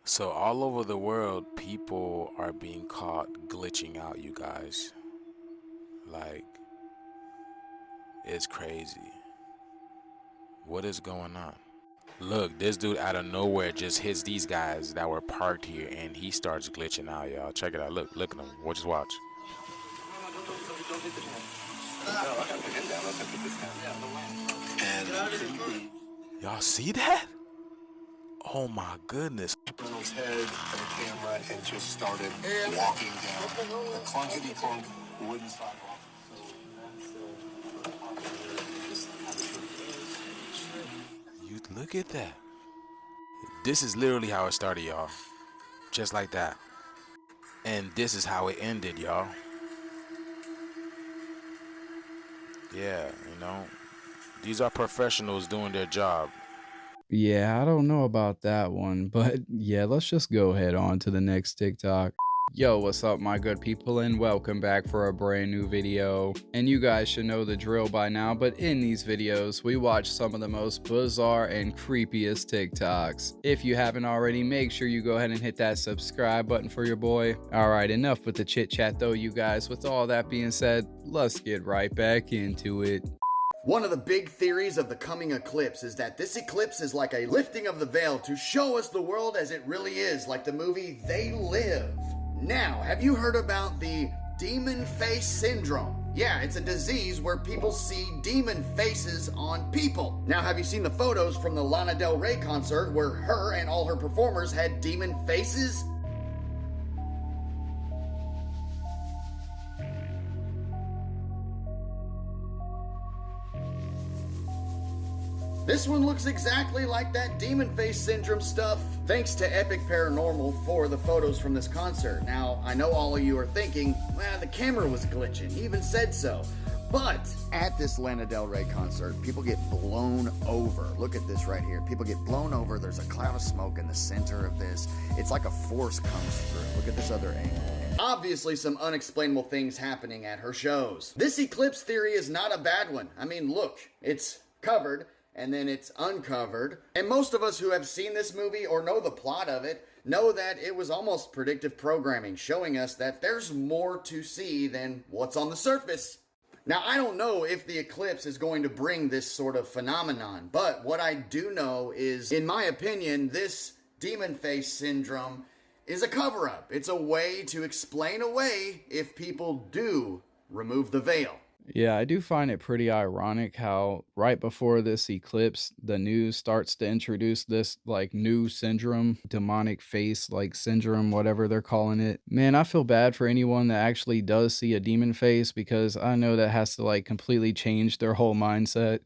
So all over the world, people are being caught glitching out, you guys. Like, it's crazy. What is going on? Look, this dude out of nowhere just hits these guys that were parked here and he starts glitching out, y'all. Check it out. Look at him. Just watch. And y'all see that? Oh my goodness. Reynolds' head and the camera and just started walking down the clunkety clunk wooden sidewalk. You look at that. This is literally how it started, y'all. Just like that. And this is how it ended, y'all. Yeah, these are professionals doing their job. Yeah, I don't know about that one, but yeah, let's just go ahead on to the next TikTok. Yo, what's up my good people, and welcome back for a brand new video. And you guys should know the drill by now, but in these videos, we watch some of the most bizarre and creepiest TikToks. If you haven't already, make sure you go ahead and hit that subscribe button for your boy. Alright, enough with the chit chat though, you guys. With all that being said, let's get right back into it. One of the big theories of the coming eclipse is that this eclipse is like a lifting of the veil to show us the world as it really is, like the movie They Live. Now, have you heard about the demon face syndrome? Yeah, it's a disease where people see demon faces on people. Now, have you seen the photos from the Lana Del Rey concert where her and all her performers had demon faces? This one looks exactly like that demon face syndrome stuff. Thanks to Epic Paranormal for the photos from this concert. Now, I know all of you are thinking, well, the camera was glitching. He even said so. But at this Lana Del Rey concert, people get blown over. Look at this right here. People get blown over. There's a cloud of smoke in the center of this. It's like a force comes through. Look at this other angle. Obviously, some unexplainable things happening at her shows. This eclipse theory is not a bad one. I mean, look, it's covered and then it's uncovered. And most of us who have seen this movie or know the plot of it know that it was almost predictive programming, showing us that there's more to see than what's on the surface. Now, I don't know if the eclipse is going to bring this sort of phenomenon, but what I do know is, in my opinion, this demon face syndrome is a cover-up. It's a way to explain away if people do remove the veil. Yeah, I do find it pretty ironic how right before this eclipse, the news starts to introduce this like new syndrome, demonic face like syndrome, whatever they're calling it. Man, I feel bad for anyone that actually does see a demon face, because I know that has to like completely change their whole mindset.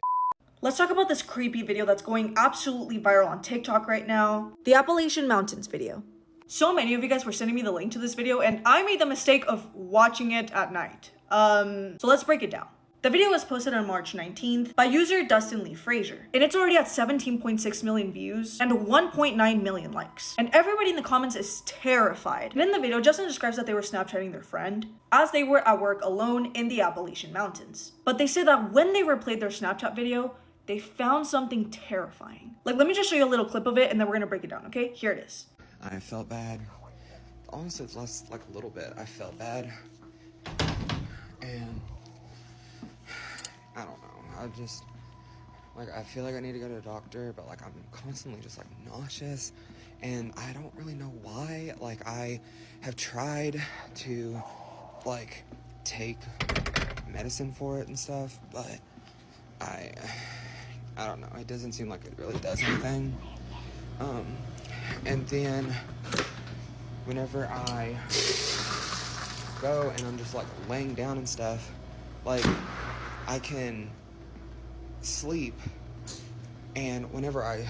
Let's talk about this creepy video that's going absolutely viral on TikTok right now. The Appalachian Mountains video. So many of you guys were sending me the link to this video, and I made the mistake of watching it at night. So let's break it down. The video was posted on March 19th by user Dustin Lee Frazier, and it's already at 17.6 million views and 1.9 million likes. And everybody in the comments is terrified. And in the video, Justin describes that they were Snapchatting their friend as they were at work alone in the Appalachian Mountains. But they say that when they replayed their Snapchat video, they found something terrifying. Like, let me just show you a little clip of it and then we're gonna break it down, okay? Here it is. I felt bad. Honestly, it's less like a little bit. I felt bad. And I don't know, I just, like, I feel like I need to go to a doctor, but like I'm constantly just like nauseous, and I don't really know why. Like, I have tried to like take medicine for it and stuff, but I don't know, it doesn't seem like it really does anything. And then whenever I go and I'm just like laying down and stuff, like I can sleep, and whenever I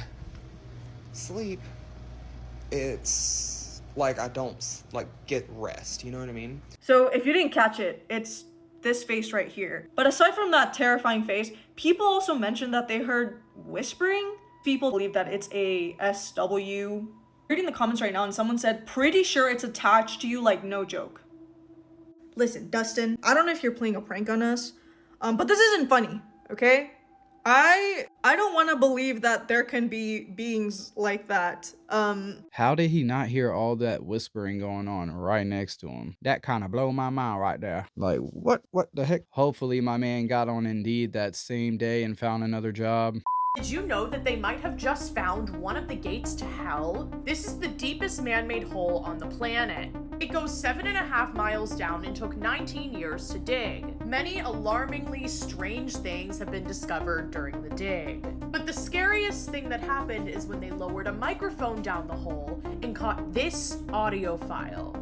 sleep, it's like I don't like get rest, you know what I mean? So if you didn't catch it, it's this face right here. But aside from that terrifying face, people also mentioned that they heard whispering. People believe that it's a SW. Reading the comments right now, and someone said, pretty sure it's attached to you, like no joke. Listen, Dustin, I don't know if you're playing a prank on us, but this isn't funny, okay? I don't want to believe that there can be beings like that. How did he not hear all that whispering going on right next to him? That kind of blow my mind right there. Like, what the heck? Hopefully my man got on Indeed that same day and found another job. Did you know that they might have just found one of the gates to hell? This is the deepest man-made hole on the planet. It goes 7.5 miles down and took 19 years to dig. Many alarmingly strange things have been discovered during the dig. But the scariest thing that happened is when they lowered a microphone down the hole and caught this audio file.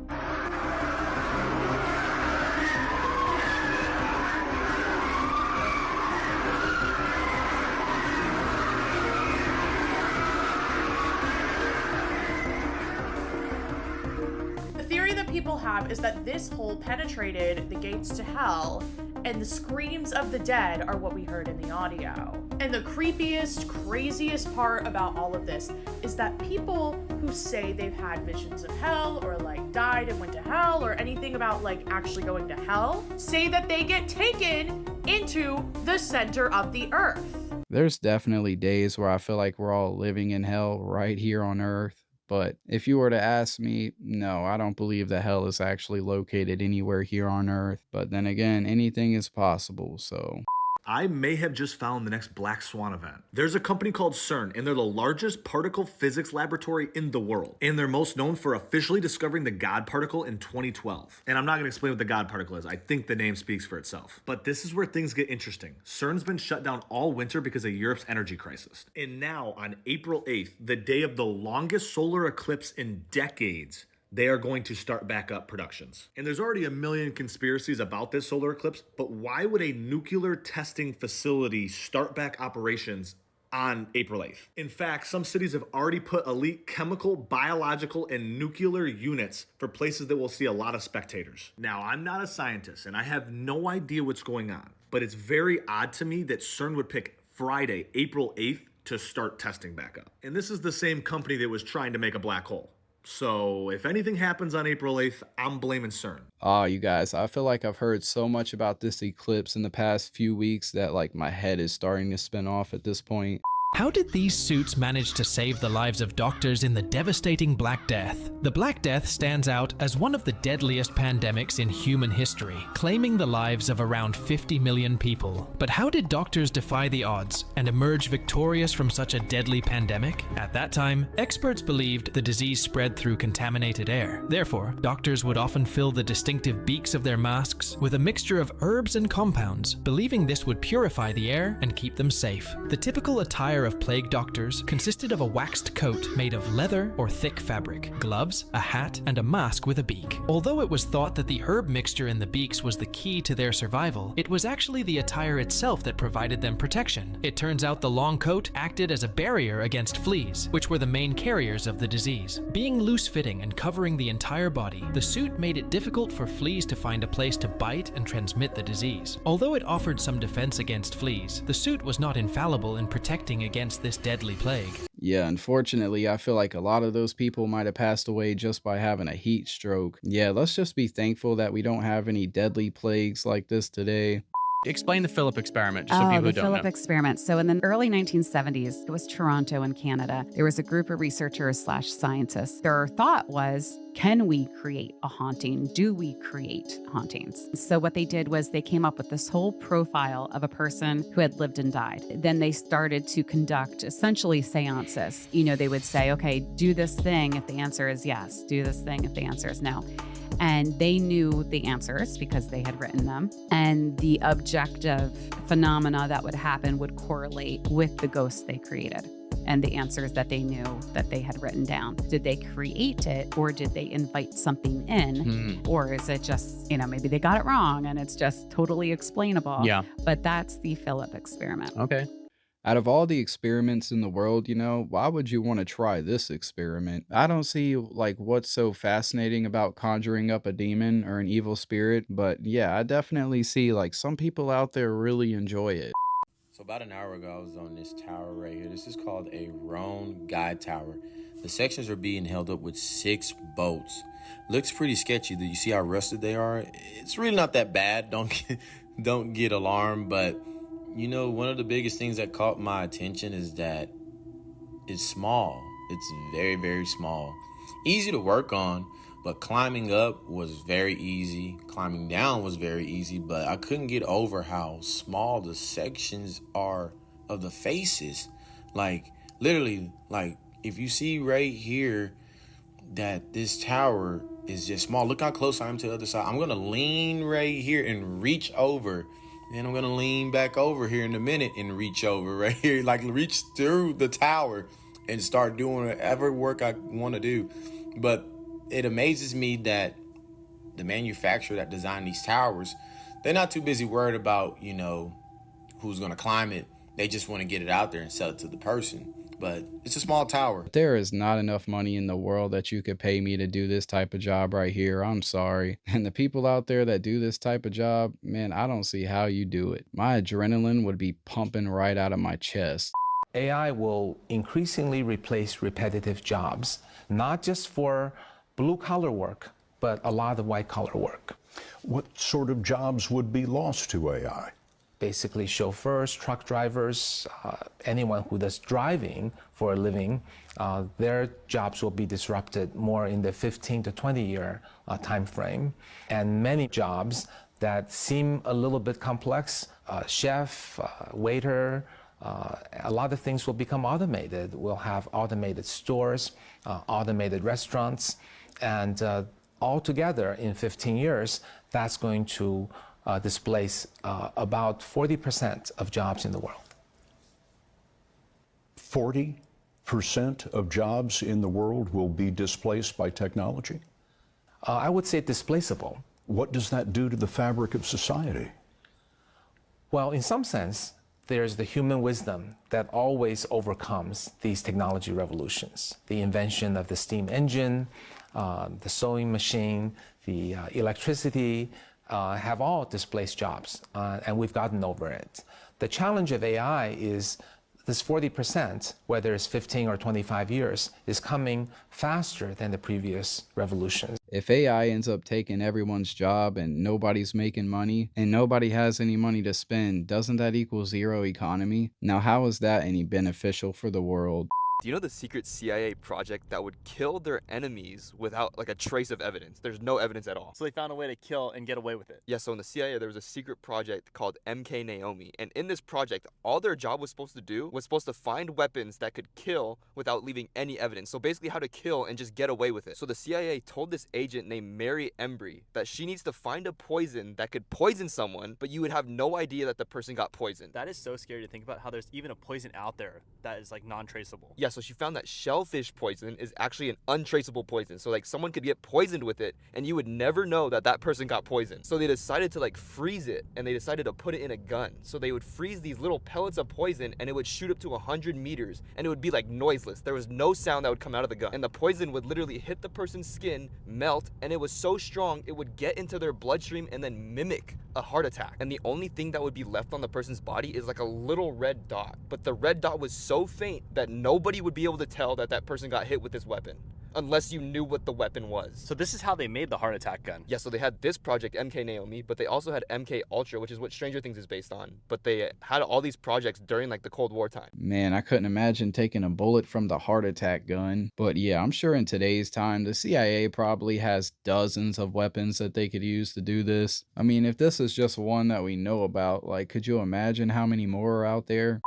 People have is that this hole penetrated the gates to hell, and the screams of the dead are what we heard in the audio. And the creepiest, craziest part about all of this is that people who say they've had visions of hell or like died and went to hell or anything about like actually going to hell say that they get taken into the center of the earth. There's definitely days where I feel like we're all living in hell right here on Earth. But if you were to ask me, no, I don't believe that hell is actually located anywhere here on Earth. But then again, anything is possible, so... I may have just found the next Black Swan event. There's a company called CERN, and they're the largest particle physics laboratory in the world. And they're most known for officially discovering the God particle in 2012. And I'm not going to explain what the God particle is. I think the name speaks for itself. But this is where things get interesting. CERN's been shut down all winter because of Europe's energy crisis. And now, on April 8th, the day of the longest solar eclipse in decades, they are going to start back up productions. And there's already a million conspiracies about this solar eclipse, but why would a nuclear testing facility start back operations on April 8th? In fact, some cities have already put elite chemical, biological, and nuclear units for places that will see a lot of spectators. Now, I'm not a scientist, and I have no idea what's going on, but it's very odd to me that CERN would pick Friday, April 8th, to start testing back up. And this is the same company that was trying to make a black hole. So if anything happens on April 8th, I'm blaming CERN. Oh, you guys, I feel like I've heard so much about this eclipse in the past few weeks that like my head is starting to spin off at this point. How did these suits manage to save the lives of doctors in the devastating Black Death? The Black Death stands out as one of the deadliest pandemics in human history, claiming the lives of around 50 million people. But how did doctors defy the odds and emerge victorious from such a deadly pandemic? At that time, experts believed the disease spread through contaminated air. Therefore, doctors would often fill the distinctive beaks of their masks with a mixture of herbs and compounds, believing this would purify the air and keep them safe. The typical attire of plague doctors consisted of a waxed coat made of leather or thick fabric, gloves, a hat, and a mask with a beak. Although it was thought that the herb mixture in the beaks was the key to their survival, it was actually the attire itself that provided them protection. It turns out the long coat acted as a barrier against fleas, which were the main carriers of the disease. Being loose-fitting and covering the entire body, the suit made it difficult for fleas to find a place to bite and transmit the disease. Although it offered some defense against fleas, the suit was not infallible in protecting against this deadly plague. Yeah, unfortunately, I feel like a lot of those people might have passed away just by having a heat stroke. Yeah, let's just be thankful that we don't have any deadly plagues like this today. Explain the Philip experiment, just so people who don't know. The Philip experiment. So in the early 1970s, it was Toronto in Canada. There was a group of researchers / scientists. Their thought was, can we create a haunting? Do we create hauntings? So what they did was they came up with this whole profile of a person who had lived and died. Then they started to conduct essentially seances. You know, they would say, okay, do this thing if the answer is yes. Do this thing if the answer is no. And they knew the answers because they had written them. And the objective phenomena that would happen would correlate with the ghosts they created and the answers that they knew that they had written down. Did they create it, or did they invite something in? Or is it just, you know, maybe they got it wrong and it's just totally explainable? Yeah. But that's the Philip experiment. Okay. Out of all the experiments in the world, you know, why would you want to try this experiment? I don't see, like, what's so fascinating about conjuring up a demon or an evil spirit, but yeah, I definitely see, like, some people out there really enjoy it. So about an hour ago, I was on this tower right here. This is called a Roan Guide Tower. The sections are being held up with 6 bolts. Looks pretty sketchy. You see how rusted they are? It's really not that bad. Don't get alarmed, but You know, one of the biggest things that caught my attention is that it's small. It's very, very small. Easy to work on, but climbing up was very easy. Climbing down was very easy, but I couldn't get over how small the sections are of the faces. Like, literally, like, if you see right here that this tower is just small. Look how close I am to the other side. I'm going to lean right here and reach over. Then I'm going to lean back over here in a minute and reach over right here. Like, reach through the tower and start doing whatever work I want to do. But it amazes me that the manufacturer that designed these towers, they're not too busy worried about, you know, who's going to climb it. They just want to get it out there and sell it to the person. But it's a small tower. There is not enough money in the world that you could pay me to do this type of job right here. I'm sorry. And the people out there that do this type of job, man, I don't see how you do it. My adrenaline would be pumping right out of my chest. AI will increasingly replace repetitive jobs, not just for blue-collar work, but a lot of white-collar work. What sort of jobs would be lost to AI? Basically chauffeurs, truck drivers, anyone who does driving for a living, their jobs will be disrupted more in the 15 to 20 year time frame. And many jobs that seem a little bit complex, chef, waiter, a lot of things will become automated. We'll have automated stores, automated restaurants, and altogether in 15 years, that's going to displace about 40% of jobs in the world. 40% of jobs in the world will be displaced by technology? I would say displaceable. What does that do to the fabric of society? Well, in some sense, there's the human wisdom that always overcomes these technology revolutions. The invention of the steam engine, the sewing machine, the electricity, have all displaced jobs, and we've gotten over it. The challenge of AI is this 40%, whether it's 15 or 25 years, is coming faster than the previous revolutions. If AI ends up taking everyone's job and nobody's making money and nobody has any money to spend, doesn't that equal zero economy? Now, how is that any beneficial for the world? Do you know the secret CIA project that would kill their enemies without like a trace of evidence? There's no evidence at all. So they found a way to kill and get away with it. Yeah, so in the CIA, there was a secret project called MK Naomi. And in this project, all their job was supposed to do was supposed to find weapons that could kill without leaving any evidence. So basically how to kill and just get away with it. So the CIA told this agent named Mary Embry that she needs to find a poison that could poison someone, but you would have no idea that the person got poisoned. That is so scary to think about, how there's even a poison out there that is like non-traceable. Yeah, so she found that shellfish poison is actually an untraceable poison. So like someone could get poisoned with it and you would never know that that person got poisoned. So they decided to like freeze it, and they decided to put it in a gun. So they would freeze these little pellets of poison and it would shoot up to 100 meters and it would be like noiseless. There was no sound that would come out of the gun. And the poison would literally hit the person's skin, melt, and it was so strong it would get into their bloodstream and then mimic a heart attack. And the only thing that would be left on the person's body is like a little red dot. But the red dot was so faint that nobody would be able to tell that that person got hit with this weapon unless you knew what the weapon was. So this is how they made the heart attack gun. Yeah, so they had this project, MK Naomi, but they also had MK Ultra, which is what Stranger Things is based on. But they had all these projects during like the Cold War time. Man, I couldn't imagine taking a bullet from the heart attack gun. But yeah, I'm sure in today's time, the CIA probably has dozens of weapons that they could use to do this. I mean, if this is just one that we know about, like, could you imagine how many more are out there?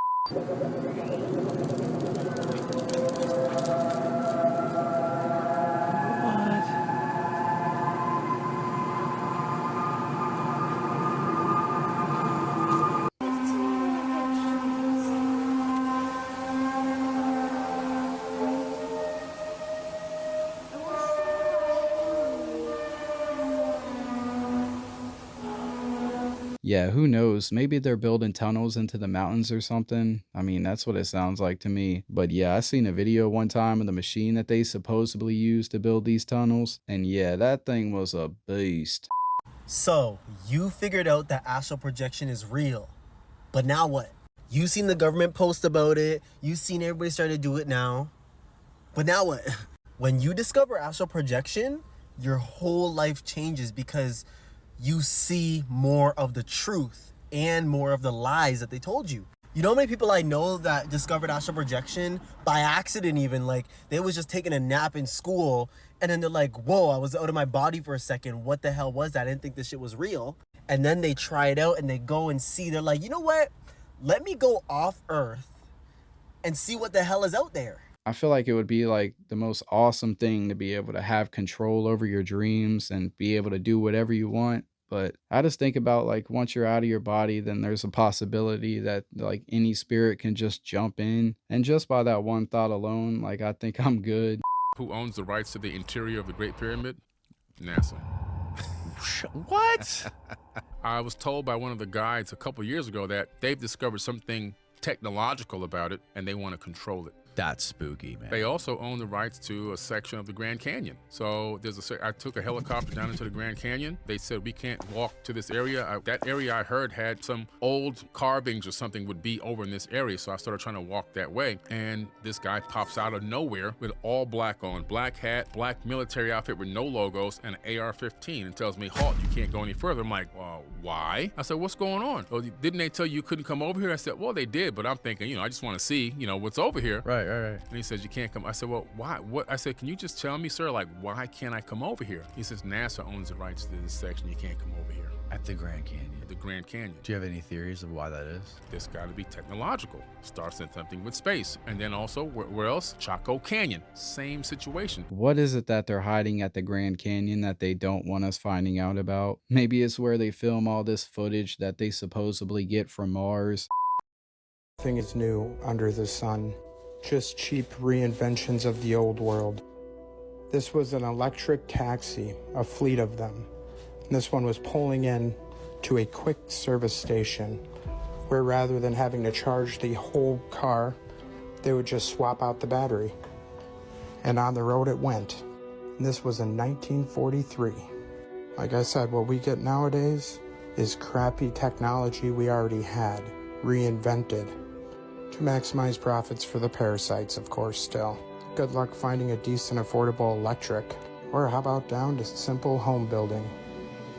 Yeah, who knows? Maybe they're building tunnels into the mountains or something. I mean, that's what it sounds like to me. But yeah, I seen a video one time of the machine that they supposedly used to build these tunnels. And yeah, that thing was a beast. So, you figured out that astral projection is real. But now what? You seen the government post about it. You seen everybody starting to do it now. But now what? When you discover astral projection, your whole life changes because you see more of the truth and more of the lies that they told you. You know how many people I know that discovered astral projection by accident even? Like, they was just taking a nap in school, and then they're like, whoa, I was out of my body for a second. What the hell was that? I didn't think this shit was real. And then they try it out, and they go and see. They're like, you know what? Let me go off Earth and see what the hell is out there. I feel like it would be like the most awesome thing to be able to have control over your dreams and be able to do whatever you want. But I just think about, like, once you're out of your body, then there's a possibility that like any spirit can just jump in. And just by that one thought alone, like, I think I'm good. Who owns the rights to the interior of the Great Pyramid? NASA. What? I was told by one of the guides a couple years ago that they've discovered something technological about it and they want to control it. That's spooky, man. They also own the rights to a section of the Grand Canyon. So I took a helicopter down into the Grand Canyon. They said we can't walk to this area. That area I heard had some old carvings or something would be over in this area. So I started trying to walk that way. And this guy pops out of nowhere with all black on, black hat, black military outfit with no logos, and an AR-15 and tells me, halt, you can't go any further. I'm like, well, why? I said, what's going on? Well, didn't they tell you couldn't come over here? I said, well, they did, but I'm thinking, I just want to see, what's over here. Right. And he says, you can't come. I said, well, why? What? I said, can you just tell me, sir, like, why can't I come over here? He says, NASA owns the rights to this section. You can't come over here. At the Grand Canyon. At the Grand Canyon. Do you have any theories of why that is? This got to be technological. Starts in something with space. And then also, where else? Chaco Canyon. Same situation. What is it that they're hiding at the Grand Canyon that they don't want us finding out about? Maybe it's where they film all this footage that they supposedly get from Mars. Nothing is new under the sun. Just cheap reinventions of the old world. This was an electric taxi, a fleet of them. And this one was pulling in to a quick service station where rather than having to charge the whole car, they would just swap out the battery. And on the road it went. And this was in 1943. Like I said, what we get nowadays is crappy technology we already had, reinvented. To maximize profits for the parasites, of course, still. Good luck finding a decent, affordable electric. Or how about down to simple home building?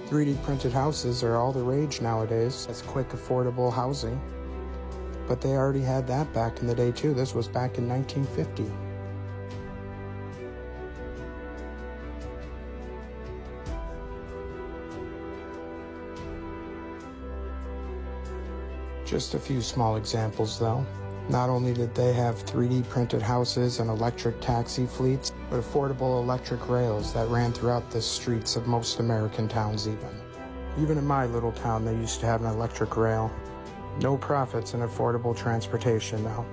3D printed houses are all the rage nowadays. It's quick, affordable housing. But they already had that back in the day, too. This was back in 1950. Just a few small examples, though. Not only did they have 3D printed houses and electric taxi fleets, but affordable electric rails that ran throughout the streets of most American towns even. Even in my little town, they used to have an electric rail. No profits in affordable transportation now.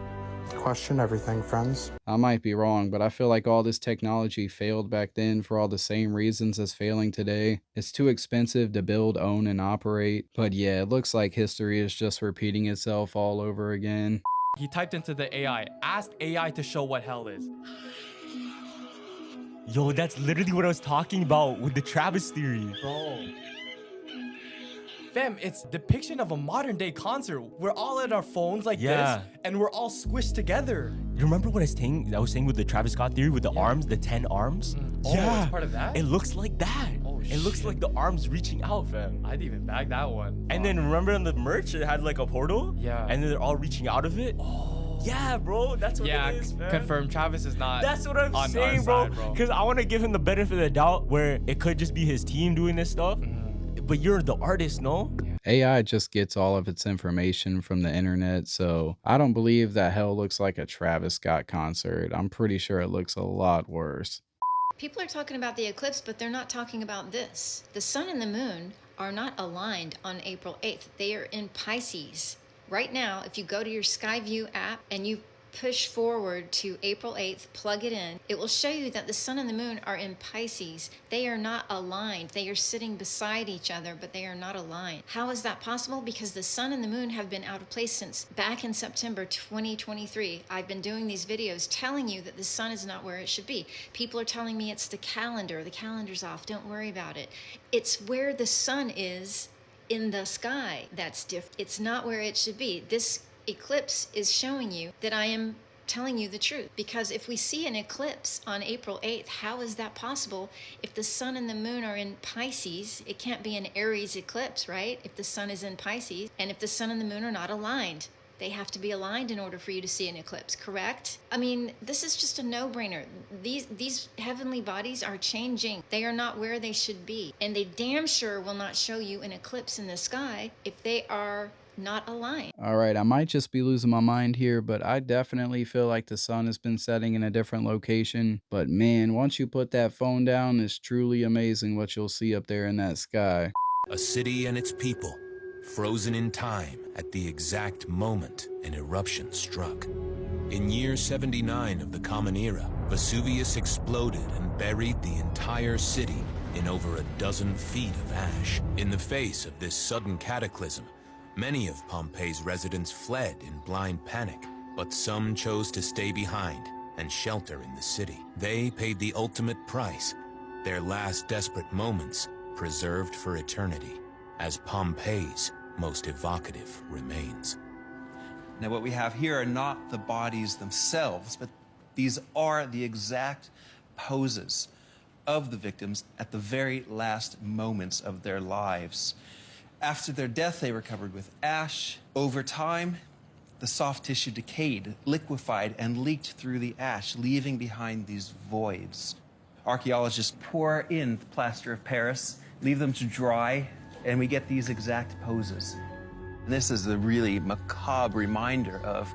Question everything, friends. I might be wrong, but I feel like all this technology failed back then for all the same reasons as failing today. It's too expensive to build, own, and operate. But yeah, it looks like history is just repeating itself all over again. He typed into the AI, asked AI to show what hell is. Yo, that's literally what I was talking about with the Travis theory. Bro. Fam, it's depiction of a modern day concert. We're all at our phones like this, and we're all squished together. You remember what I was saying with the Travis Scott theory with the arms, the 10 arms? Oh, it's part of that? It looks like that. Oh, it looks like the arms reaching out, fam. I'd even bag that one. And then remember on the merch, it had like a portal? Yeah. And then they're all reaching out of it? Oh. Yeah, bro, that's what it is, man. Confirm Travis is not. That's what I'm saying, bro. Because I want to give him the benefit of the doubt where it could just be his team doing this stuff. But you're the artist, no? AI just gets all of its information from the internet, so I don't believe that hell looks like a Travis Scott concert. I'm pretty sure it looks a lot worse. People are talking about the eclipse, but they're not talking about this. The sun and the moon are not aligned on April 8th. They are in Pisces. Right now, if you go to your Skyview app and you push forward to April 8th, plug it in, it will show you that the sun and the moon are in Pisces. They are not aligned. They are sitting beside each other, but they are not aligned. How is that possible? Because the sun and the moon have been out of place since back in September 2023. I've been doing these videos telling you that the sun is not where it should be. People are telling me it's the calendar. The calendar's off. Don't worry about it. It's where the sun is in the sky that's different. It's not where it should be. This eclipse is showing you that I am telling you the truth. Because if we see an eclipse on April 8th, how is that possible? If the sun and the moon are in Pisces, it can't be an Aries eclipse, right? If the sun is in Pisces, and if the sun and the moon are not aligned, they have to be aligned in order for you to see an eclipse, correct? I mean, this is just a no-brainer. These heavenly bodies are changing. They are not where they should be. And they damn sure will not show you an eclipse in the sky if they are not aligned. All right, I might just be losing my mind here, but I definitely feel like the sun has been setting in a different location. But man, once you put that phone down, it's truly amazing what you'll see up there in that sky. A city and its people, frozen in time at the exact moment an eruption struck. In year 79 of the Common Era, Vesuvius exploded and buried the entire city in over a dozen feet of ash. In the face of this sudden cataclysm, many of Pompeii's residents fled in blind panic, but some chose to stay behind and shelter in the city. They paid the ultimate price, their last desperate moments preserved for eternity as Pompeii's most evocative remains. Now, what we have here are not the bodies themselves, but these are the exact poses of the victims at the very last moments of their lives. After their death, they were covered with ash. Over time, the soft tissue decayed, liquefied, and leaked through the ash, leaving behind these voids. Archaeologists pour in the plaster of Paris, leave them to dry, and we get these exact poses. And this is a really macabre reminder of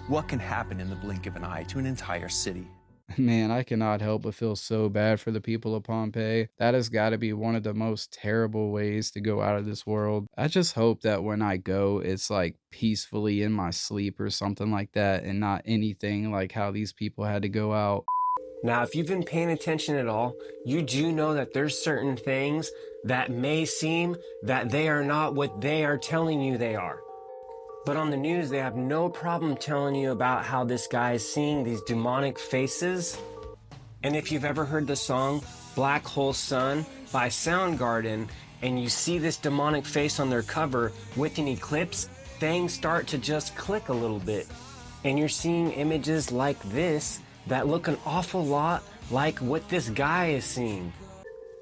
what can happen in the blink of an eye to an entire city. Man, I cannot help but feel so bad for the people of Pompeii. That has got to be one of the most terrible ways to go out of this world. I just hope that when I go, it's like peacefully in my sleep or something like that, and not anything like how these people had to go out. Now, if you've been paying attention at all, you do know that there's certain things that may seem that they are not what they are telling you they are. But on the news, they have no problem telling you about how this guy is seeing these demonic faces. And if you've ever heard the song Black Hole Sun by Soundgarden, and you see this demonic face on their cover with an eclipse, things start to just click a little bit. And you're seeing images like this that look an awful lot like what this guy is seeing.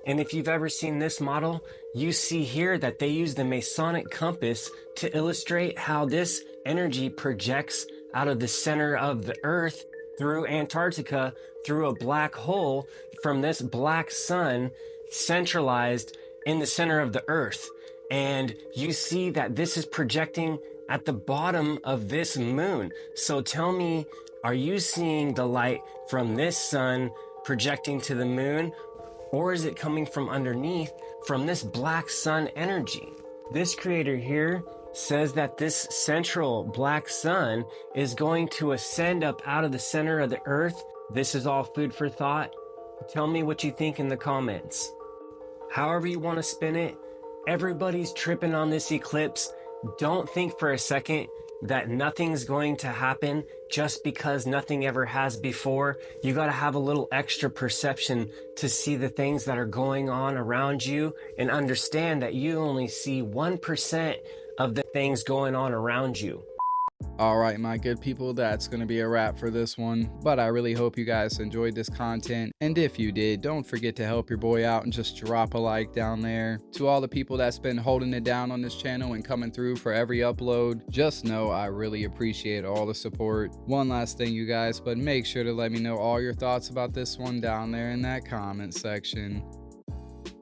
And if you've ever seen this model, you see here that they use the Masonic compass to illustrate how this energy projects out of the center of the Earth through Antarctica, through a black hole from this black sun centralized in the center of the Earth. And you see that this is projecting at the bottom of this moon. So tell me, are you seeing the light from this sun projecting to the moon? Or is it coming from underneath from this black sun energy? This creator here says that this central black sun is going to ascend up out of the center of the earth. This is all food for thought. Tell me what you think in the comments. However you want to spin it, everybody's tripping on this eclipse. Don't think for a second that nothing's going to happen just because nothing ever has before. You got to have a little extra perception to see the things that are going on around you and understand that you only see 1% of the things going on around you. All right, my good people, that's going to be a wrap for this one. But I really hope you guys enjoyed this content. And if you did, don't forget to help your boy out and just drop a like down there. To all the people that's been holding it down on this channel and coming through for every upload, just know I really appreciate all the support. One last thing, you guys, but make sure to let me know all your thoughts about this one down there in that comment section.